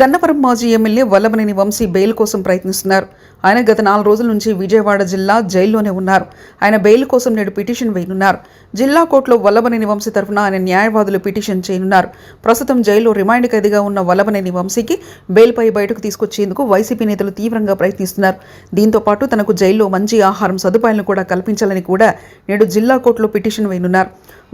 గన్నవరం మాజీ MLA Vallabhaneni Vamsi bail కోసం ప్రయత్నిస్తున్నారు. ఆయన గత 4 రోజుల నుంచి విజయవాడ జిల్లా జైల్లోనే ఉన్నారు. ఆయన బెయిల్ కోసం నేడు పిటిషన్ వేయనున్నారు. జిల్లా కోర్టులో వల్లభనేని వంశీ తరఫున ఆయన న్యాయవాదులు పిటిషన్ చేయనున్నారు. ప్రస్తుతం జైల్లో రిమాండ్ ఖైదీగా ఉన్న వల్లభనేని వంశీకి బెయిల్పై బయటకు తీసుకొచ్చేందుకు వైసీపీ నేతలు తీవ్రంగా ప్రయత్నిస్తున్నారు. దీంతో పాటు తనకు జైల్లో మంచి ఆహారం సదుపాయాలను కూడా కల్పించాలని కూడా నేడు జిల్లా కోర్టులో పిటిషన్ వేయనున్నారు.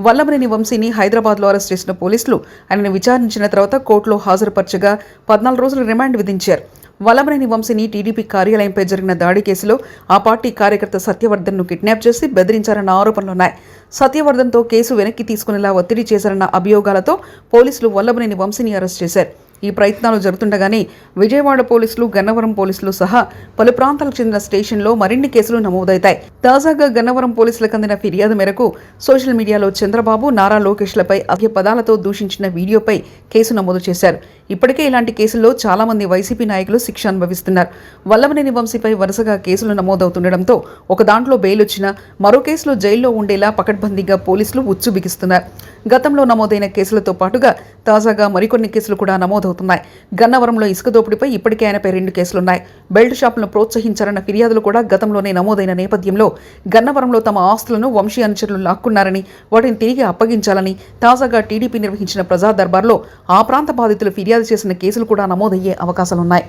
వల్లభనేని వంశీని హైదరాబాద్లో అరెస్ట్ చేసిన పోలీసులు ఆయనను విచారించిన తర్వాత కోర్టులో హాజరుపరచగా 14 రోజుల రిమాండ్ విధించారు. వల్లభనేని వంశీని టీడీపీ కార్యాలయంపై జరిగిన దాడి కేసులో ఆ పార్టీ కార్యకర్త సత్యవర్ధన్ను కిడ్నాప్ చేసి బెదిరించారన్న ఆరోపణలున్నాయి. సత్యవర్ధన్తో కేసు వెనక్కి తీసుకునేలా ఒత్తిడి చేశారన్న అభియోగాలతో పోలీసులు వల్లభనేని వంశీని అరెస్ట్ చేశారు. ఈ ప్రయత్నాలు జరుగుతుండగానే విజయవాడ పోలీసులు, గన్నవరం పోలీసులు సహా పలు ప్రాంతాలకు చెందిన స్టేషన్లో మరిన్ని కేసులు నమోదవుతాయి. తాజాగా గన్నవరం పోలీసులకు అందిన ఫిర్యాదు మేరకు సోషల్ మీడియాలో చంద్రబాబు, నారా లోకేష్లపై అసభ్య పదాలతో దూషించిన వీడియోపై కేసు నమోదు చేశారు. ఇప్పటికే ఇలాంటి కేసుల్లో చాలా మంది వైసీపీ నాయకులు శిక్ష అనుభవిస్తున్నారు. వల్లభనేని వంశీపై వరుసగా కేసులు నమోదవుతుండటంతో ఒక దాంట్లో బెయిల్ వచ్చినా మరో కేసులో జైల్లో ఉండేలా పకడ్బందీగా పోలీసులు ఉచ్చు బిగిస్తున్నారు. గతంలో నమోదైన కేసులతో పాటుగా తాజాగా మరికొన్ని కేసులు కూడా నమోదవుతున్నాయి. గన్నవరంలో ఇసుక దోపిడీపై ఇప్పటికే ఆయనపై 2 కేసులున్నాయి. బెల్ట్ షాపులను ప్రోత్సహించారన్న ఫిర్యాదులు కూడా గతంలోనే నమోదైన నేపథ్యంలో గన్నవరంలో తమ ఆస్తులను వంశీ అనుచరులు లాక్కున్నారని, వాటిని తిరిగి అప్పగించాలని తాజాగా టీడీపీ నిర్వహించిన ప్రజా దర్బార్లో ఆ ప్రాంత బాధితులు ఫిర్యాదు చేసిన కేసులు కూడా నమోదయ్యే అవకాశాలున్నాయి.